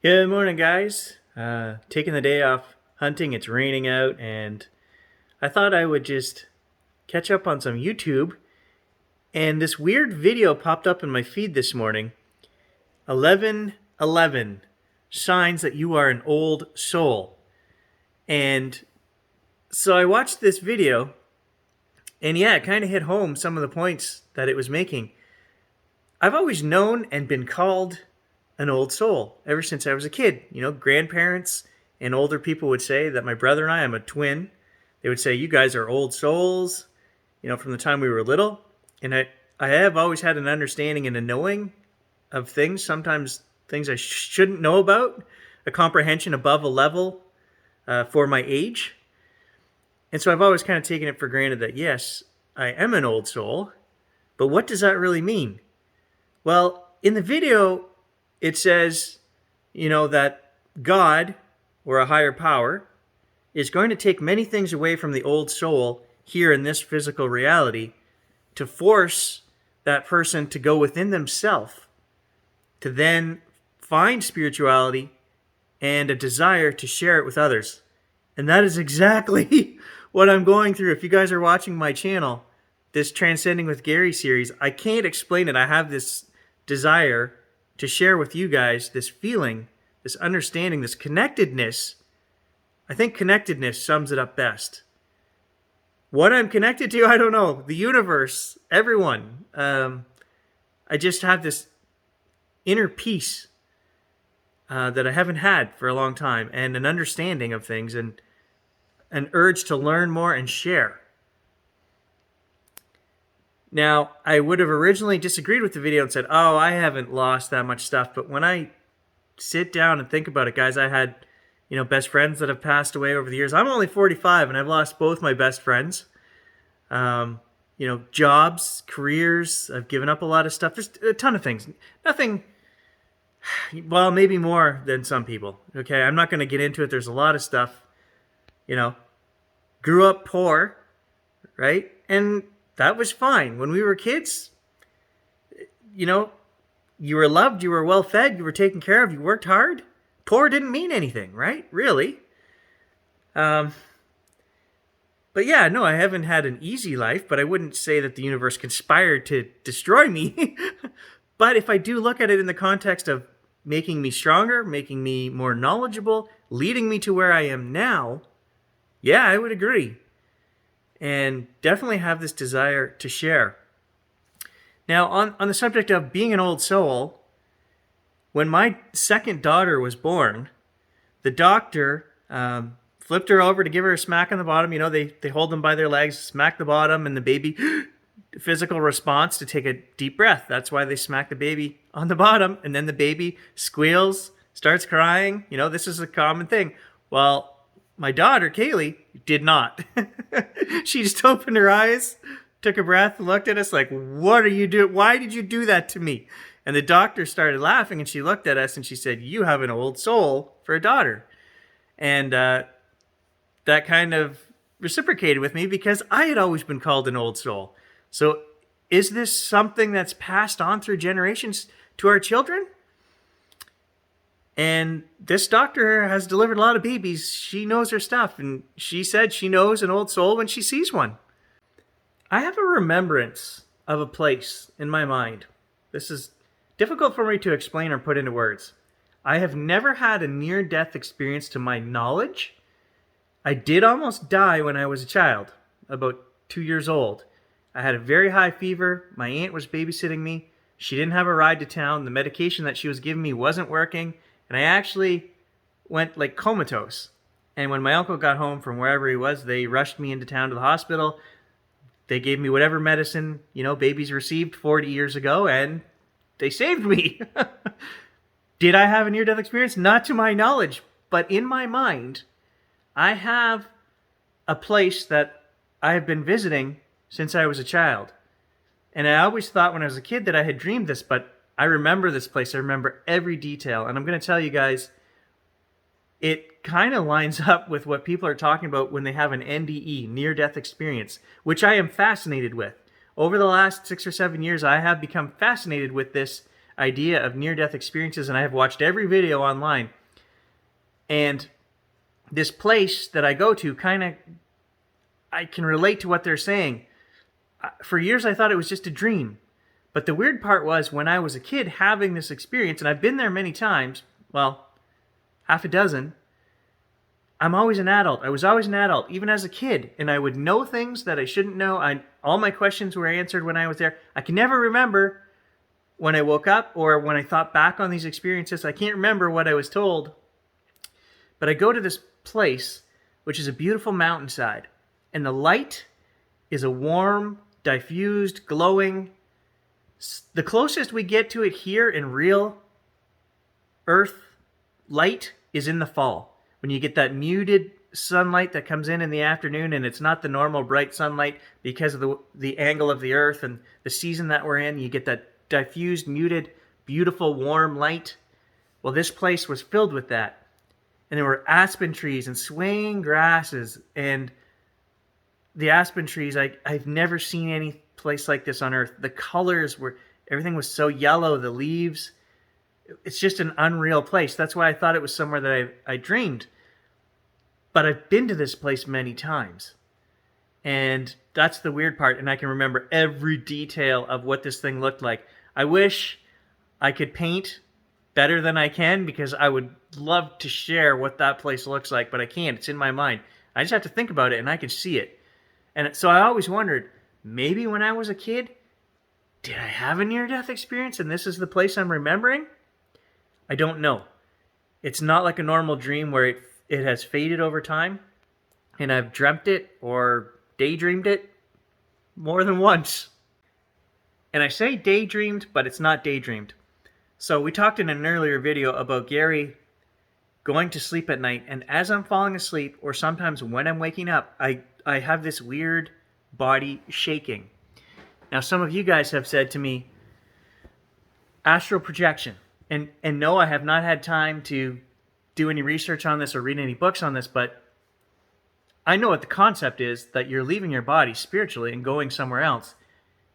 Good morning, guys. Taking the day off hunting. It's raining out, and I thought I would just catch up on some YouTube. And this weird video popped up in my feed this morning. 1111 signs that you are an old soul. And so I watched this video, and yeah, it kind of hit home some of the points that it was making. I've always known and been called an old soul ever since I was a kid. You know, grandparents and older people would say that my brother and I'm a twin. They would say, you guys are old souls, you know, from the time we were little. And I have always had an understanding and a knowing of things, sometimes things I shouldn't know about, a comprehension above a level for my age. And so I've always kind of taken it for granted that, yes, I am an old soul, but what does that really mean? Well, in the video, it says, you know, that God, or a higher power, is going to take many things away from the old soul here in this physical reality to force that person to go within themselves, to then find spirituality and a desire to share it with others. And that is exactly what I'm going through. If you guys are watching my channel, this Transcending with Gary series, I can't explain it. I have this desire to share with you guys this feeling, this understanding, this connectedness. I think connectedness sums it up best. What I'm connected to, I don't know. The universe, everyone. I just have this inner peace that I haven't had for a long time, and an understanding of things, and an urge to learn more and share. Now, I would have originally disagreed with the video and said, oh, I haven't lost that much stuff. But when I sit down and think about it, guys, I had, you know, best friends that have passed away over the years. I'm only 45, and I've lost both my best friends. You know, jobs, careers. I've given up a lot of stuff. There's a ton of things. Nothing, well, maybe more than some people. Okay, I'm not going to get into it. There's a lot of stuff, you know. Grew up poor, right? And that was fine. When we were kids, you know, you were loved, you were well fed, you were taken care of, you worked hard. Poor didn't mean anything, right? Really. But yeah, no, I haven't had an easy life, but I wouldn't say that the universe conspired to destroy me. But if I do look at it in the context of making me stronger, making me more knowledgeable, leading me to where I am now, yeah, I would agree. And definitely have this desire to share. Now, on the subject of being an old soul, when my second daughter was born, the doctor flipped her over to give her a smack on the bottom. You know, they hold them by their legs, smack the bottom, and the baby, physical response to take a deep breath. That's why they smack the baby on the bottom, and then the baby squeals, starts crying. You know, this is a common thing. Well, my daughter, Kaylee, did not. She just opened her eyes, took a breath, looked at us like, what are you doing? Why did you do that to me? And the doctor started laughing, and she looked at us and she said, you have an old soul for a daughter. And that kind of reciprocated with me because I had always been called an old soul. So is this something that's passed on through generations to our children? And this doctor has delivered a lot of babies. She knows her stuff, and she said she knows an old soul when she sees one. I have a remembrance of a place in my mind. This is difficult for me to explain or put into words. I have never had a near-death experience to my knowledge. I did almost die when I was a child, about 2 years old. I had a very high fever. My aunt was babysitting me. She didn't have a ride to town. The medication that she was giving me wasn't working. And I actually went like comatose. And when my uncle got home from wherever he was, they rushed me into town to the hospital. They gave me whatever medicine, you know, babies received 40 years ago, and they saved me. Did I have a near-death experience? Not to my knowledge, but in my mind, I have a place that I have been visiting since I was a child. And I always thought when I was a kid that I had dreamed this, but I remember this place. I remember every detail. And I'm going to tell you guys, it kind of lines up with what people are talking about when they have an NDE, near-death experience, which I am fascinated with. Over the last 6 or 7 years, I have become fascinated with this idea of near-death experiences, and I have watched every video online. And this place that I go to, I can relate to what they're saying. For years, I thought it was just a dream. But the weird part was when I was a kid having this experience, and I've been there many times, well, half a dozen, I'm always an adult. I was always an adult, even as a kid. And I would know things that I shouldn't know. All my questions were answered when I was there. I can never remember when I woke up or when I thought back on these experiences. I can't remember what I was told. But I go to this place, which is a beautiful mountainside. And the light is a warm, diffused, glowing. The closest we get to it here in real Earth light is in the fall. When you get that muted sunlight that comes in the afternoon, and it's not the normal bright sunlight because of the angle of the Earth and the season that we're in, you get that diffused, muted, beautiful, warm light. Well, this place was filled with that. And there were aspen trees and swaying grasses, and the aspen trees, I've never seen any place like this on Earth. The colors were, everything was so yellow, the leaves. It's just an unreal place. That's why I thought it was somewhere that I dreamed. But I've been to this place many times. And that's the weird part. And I can remember every detail of what this thing looked like. I wish I could paint better than I can, because I would love to share what that place looks like, but I can't. It's in my mind. I just have to think about it and I can see it. And so I always wondered, maybe when I was a kid, did I have a near-death experience and this is the place I'm remembering? I don't know. It's not like a normal dream where it has faded over time, and I've dreamt it or daydreamed it more than once. And I say daydreamed, but it's not daydreamed. So we talked in an earlier video about Gary going to sleep at night, and as I'm falling asleep, or sometimes when I'm waking up, I have this weird body shaking. Now, some of you guys have said to me, astral projection. And no, I have not had time to do any research on this or read any books on this, but I know what the concept is, that you're leaving your body spiritually and going somewhere else.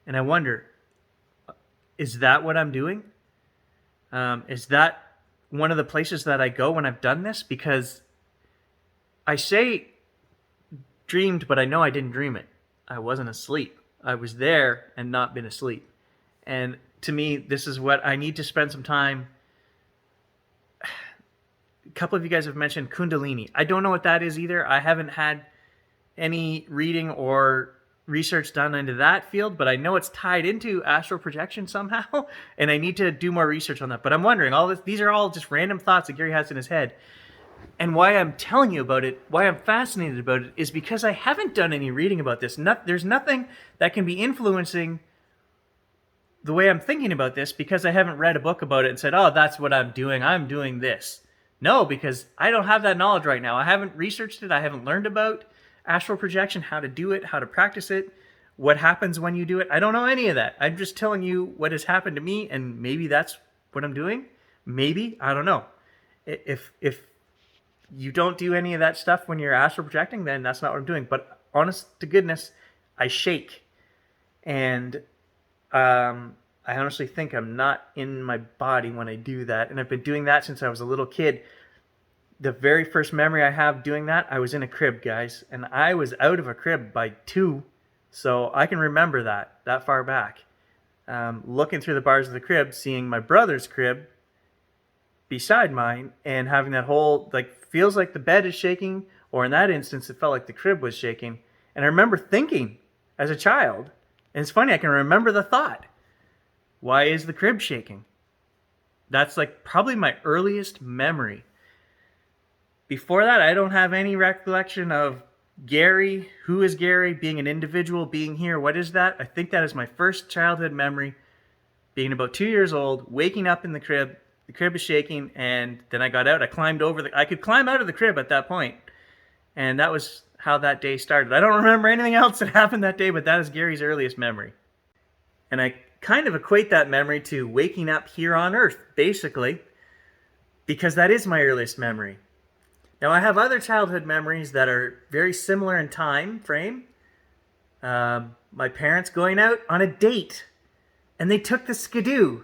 And I wonder, is that what I'm doing? Is that one of the places that I go when I've done this? Because I say dreamed, but I know I didn't dream it. I wasn't asleep. I was there and not been asleep. And to me, this is what I need to spend some time. A couple of you guys have mentioned Kundalini. I don't know what that is either. I haven't had any reading or research done into that field, but I know it's tied into astral projection somehow, and I need to do more research on that. But I'm wondering, these are all just random thoughts that Gary has in his head. And why I'm telling you about it, why I'm fascinated about it, is because I haven't done any reading about this. There's nothing that can be influencing the way I'm thinking about this, because I haven't read a book about it and said, oh, that's what I'm doing this. No, because I don't have that knowledge right now. I haven't researched it. I haven't learned about astral projection, how to do it, how to practice it, what happens when you do it. I don't know any of that. I'm just telling you what has happened to me, and maybe that's what I'm doing. Maybe, I don't know. If you don't do any of that stuff when you're astral projecting, then that's not what I'm doing. But honest to goodness, I shake. And I honestly think I'm not in my body when I do that. And I've been doing that since I was a little kid. The very first memory I have doing that, I was in a crib, guys. And I was out of a crib by 2. So I can remember that far back. Looking through the bars of the crib, seeing my brother's crib beside mine, and having that whole, feels like the bed is shaking, or in that instance, it felt like the crib was shaking. And I remember thinking as a child, and it's funny, I can remember the thought, why is the crib shaking? That's probably my earliest memory. Before that, I don't have any recollection of Gary, who is Gary, being an individual, being here. What is that? I think that is my first childhood memory, being about 2 years old, waking up in the crib. The crib is shaking, and then I got out. I climbed over. I could climb out of the crib at that point, and that was how that day started. I don't remember anything else that happened that day, but that is Gary's earliest memory. And I kind of equate that memory to waking up here on Earth, basically, because that is my earliest memory. Now, I have other childhood memories that are very similar in time frame. My parents going out on a date, and they took the skidoo.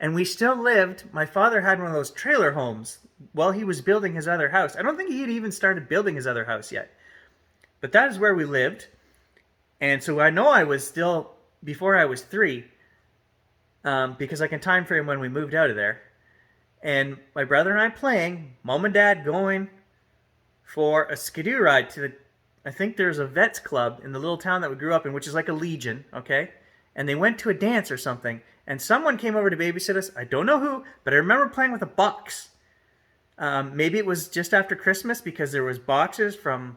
And we still lived. My father had one of those trailer homes while he was building his other house. I don't think he had even started building his other house yet. But that is where we lived. And so I know I was still, before I was 3, because I can time frame when we moved out of there. And my brother and I playing, mom and dad going for a skidoo ride to the, I think there's a vets club in the little town that we grew up in, which is like a Legion, okay? And they went to a dance or something, and someone came over to babysit us. I don't know who, but I remember playing with a box. Maybe it was just after Christmas because there was boxes from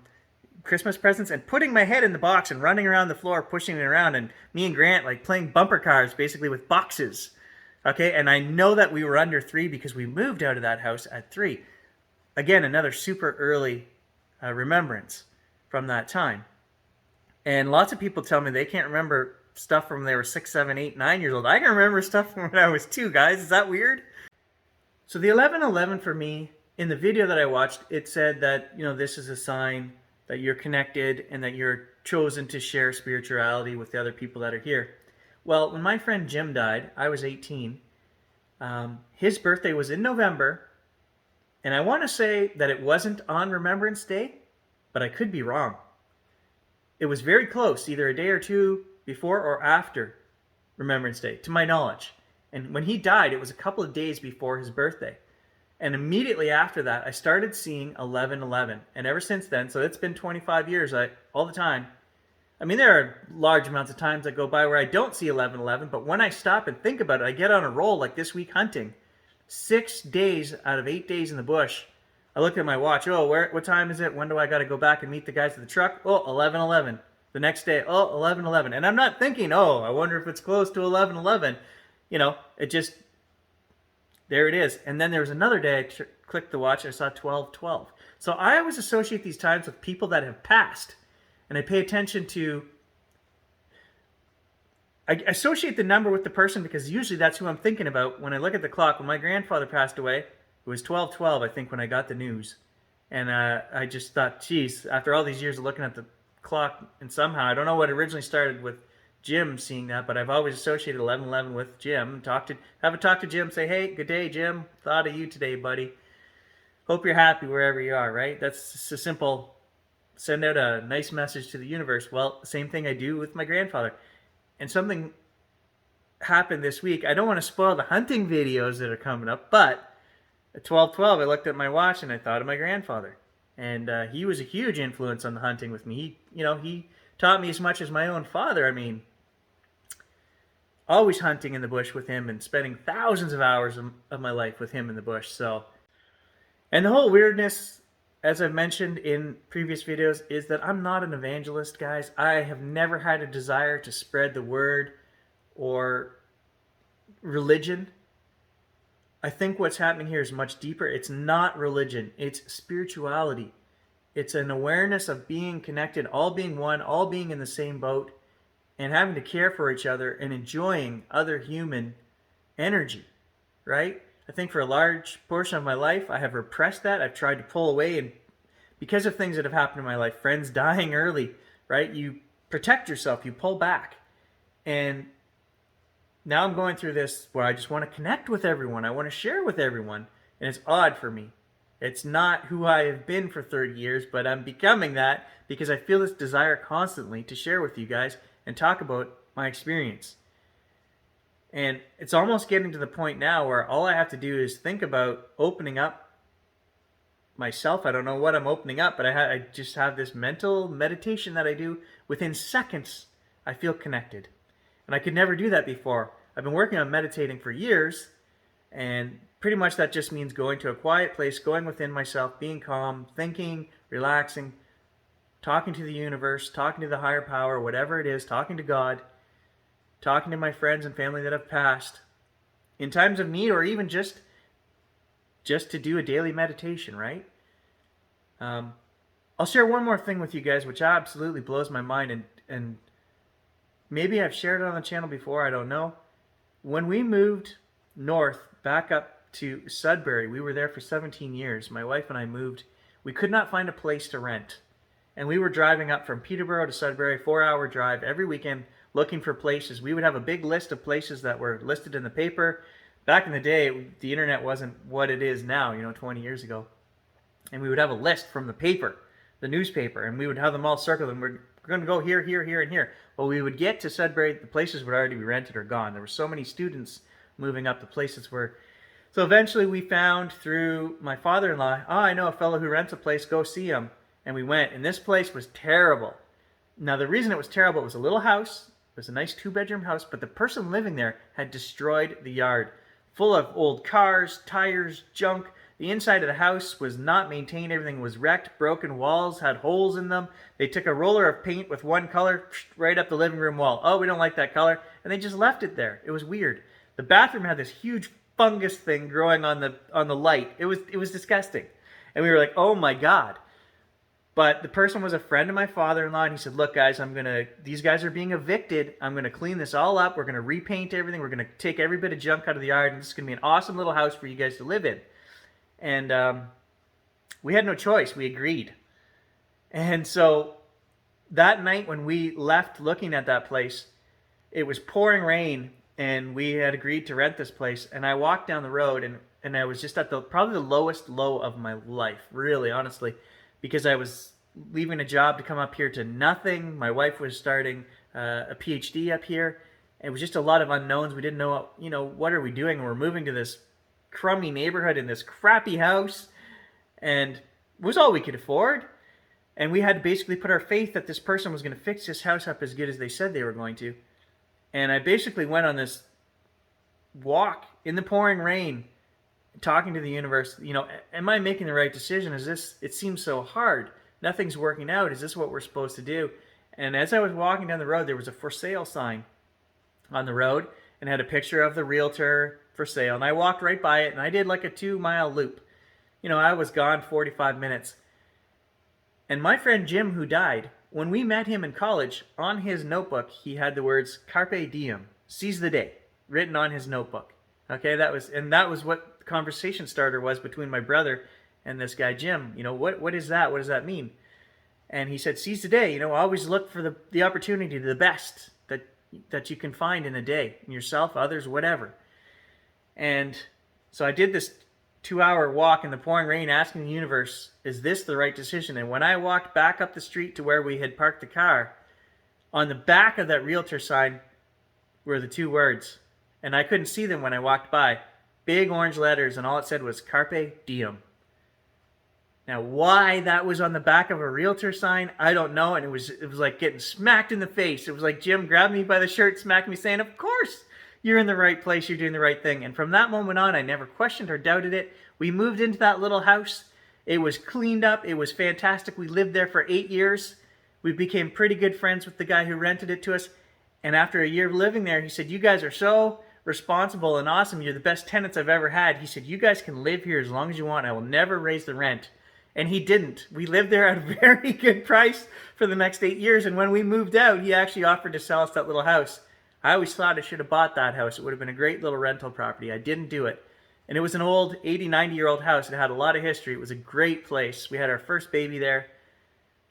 Christmas presents, and putting my head in the box and running around the floor, pushing it around, and me and Grant like playing bumper cars basically with boxes. Okay, and I know that we were under 3 because we moved out of that house at 3. Again, another super early remembrance from that time. And lots of people tell me they can't remember stuff from when they were 6, 7, 8, 9 years old. I can remember stuff from when I was 2, guys. Is that weird? So the 11:11 for me, in the video that I watched, it said that, you know, this is a sign that you're connected and that you're chosen to share spirituality with the other people that are here. Well, when my friend Jim died, I was 18. His birthday was in November, and I want to say that it wasn't on Remembrance Day, but I could be wrong. It was very close, either a day or 2 before or after Remembrance Day, to my knowledge. And when he died, it was a couple of days before his birthday. And immediately after that, I started seeing 11:11. And ever since then, so it's been 25 years, all the time. I mean, there are large amounts of times that go by where I don't see 11:11, but when I stop and think about it, I get on a roll like this week hunting. 6 days out of 8 days in the bush, I look at my watch. Oh, what time is it? When do I got to go back and meet the guys at the truck? Oh, 11:11. The next day, oh, 11:11. And I'm not thinking, oh, I wonder if it's close to 11:11. You know, it just, there it is. And then there was another day I clicked the watch, I saw 12:12. So I always associate these times with people that have passed. And I pay attention to, I associate the number with the person because usually that's who I'm thinking about when I look at the clock. When my grandfather passed away, it was 12:12, I think, when I got the news. And I just thought, geez, after all these years of looking at the clock, and somehow, I don't know what originally started with Jim seeing that, but I've always associated 11:11 with Jim. Have a talk to Jim, say, hey, good day, Jim. Thought of you today, buddy. Hope you're happy wherever you are, right? That's just a simple, send out a nice message to the universe. Well, same thing I do with my grandfather. And something happened this week. I don't want to spoil the hunting videos that are coming up, but at 12:12, I looked at my watch and I thought of my grandfather. And he was a huge influence on the hunting with me. He taught me as much as my own father. I mean, always hunting in the bush with him and spending thousands of hours of my life with him in the bush. So, and the whole weirdness, as I've mentioned in previous videos, is that I'm not an evangelist, guys. I have never had a desire to spread the word or religion. I think what's happening here is much deeper. It's not religion. It's spirituality. It's an awareness of being connected, all being one, all being in the same boat, and having to care for each other and enjoying other human energy, right? I think for a large portion of my life, I have repressed that. I've tried to pull away, and because of things that have happened in my life, friends dying early, right? You protect yourself, you pull back. And now I'm going through this where I just want to connect with everyone. I want to share with everyone. And it's odd for me. It's not who I have been for 30 years, but I'm becoming that because I feel this desire constantly to share with you guys and talk about my experience. And it's almost getting to the point now where all I have to do is think about opening up myself. I don't know what I'm opening up, but I just have this mental meditation that I do. Within seconds, I feel connected. And I could never do that before. I've been working on meditating for years, and pretty much that just means going to a quiet place, going within myself, being calm, thinking, relaxing, talking to the universe, talking to the higher power, whatever it is, talking to God, talking to my friends and family that have passed in times of need, or even just to do a daily meditation, right? I'll share one more thing with you guys, which absolutely blows my mind, and maybe I've shared it on the channel before, I don't know. When we moved north, back up to Sudbury, we were there for 17 years. My wife and I moved. We could not find a place to rent. And we were driving up from Peterborough to Sudbury, 4-hour drive every weekend, looking for places. We would have a big list of places that were listed in the paper, back in the day, the internet wasn't what it is now, 20 years ago. And we would have a list from the paper, the newspaper, and we would have them all circled, and we're going to go here, here, here, and here. Well, we would get to Sudbury, the places would already be rented or gone. There were so many students moving up, the places were. So eventually we found through my father-in-law, oh, I know a fellow who rents a place, go see him. And we went, and this place was terrible. Now, the reason it was terrible, it was a little house. It was a nice 2-bedroom house, but the person living there had destroyed the yard. Full of old cars, tires, junk. The inside of the house was not maintained. Everything was wrecked. Broken walls had holes in them. They took a roller of paint with one color right up the living room wall. Oh, we don't like that color. And they just left it there. It was weird. The bathroom had this huge fungus thing growing on the light. It was disgusting. And we were like, oh my God. But the person was a friend of my father-in-law, and he said, look, guys, these guys are being evicted. I'm going to clean this all up. We're going to repaint everything. We're going to take every bit of junk out of the yard, and this is going to be an awesome little house for you guys to live in. And we had no choice. We agreed. And so that night when we left looking at that place, it was pouring rain, and we had agreed to rent this place. And I walked down the road, and I was just at probably the lowest low of my life, really, honestly, because I was leaving a job to come up here to nothing. My wife was starting a PhD up here. It was just a lot of unknowns. We didn't know, what are we doing? We're moving to this crummy neighborhood in this crappy house, and it was all we could afford. And we had to basically put our faith that this person was going to fix this house up as good as they said they were going to. And I basically went on this walk in the pouring rain, talking to the universe, am I making the right decision? It seems so hard. Nothing's working out. Is this what we're supposed to do? And as I was walking down the road, there was a for sale sign on the road and had a picture of the realtor for sale. And I walked right by it, and I did like a 2-mile loop. I was gone 45 minutes. And my friend Jim, who died, when we met him in college, on his notebook, he had the words Carpe Diem, seize the day, written on his notebook. Okay, that was what conversation starter was between my brother and this guy Jim. What is that? What does that mean? And he said, seize the day. Always look for the opportunity, the best that you can find in a day, in yourself, others, whatever. And so I did this 2-hour walk in the pouring rain, asking the universe, is this the right decision? And when I walked back up the street to where we had parked the car, on the back of that realtor sign were the 2 words, and I couldn't see them when I walked by. Big orange letters, and all it said was Carpe Diem. Now, why that was on the back of a realtor sign, I don't know, and it was like getting smacked in the face. It was like Jim grabbed me by the shirt, smacked me, saying, of course, you're in the right place, you're doing the right thing. And from that moment on, I never questioned or doubted it. We moved into that little house. It was cleaned up. It was fantastic. We lived there for 8 years. We became pretty good friends with the guy who rented it to us. And after a year of living there, he said, you guys are so responsible and awesome. You're the best tenants I've ever had. He said, you guys can live here as long as you want. I will never raise the rent. And he didn't. We lived there at a very good price for the next 8 years. And when we moved out, he actually offered to sell us that little house. I always thought I should have bought that house. It would have been a great little rental property. I didn't do it. And it was an old 80, 90-year-old house. It had a lot of history. It was a great place. We had our first baby there.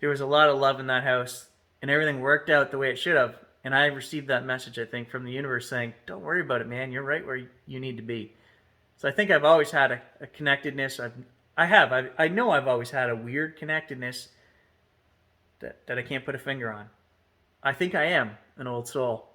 There was a lot of love in that house. And everything worked out the way it should have. And I received that message, I think, from the universe saying, don't worry about it, man. You're right where you need to be. So I think I've always had a connectedness. I know I've always had a weird connectedness that I can't put a finger on. I think I am an old soul.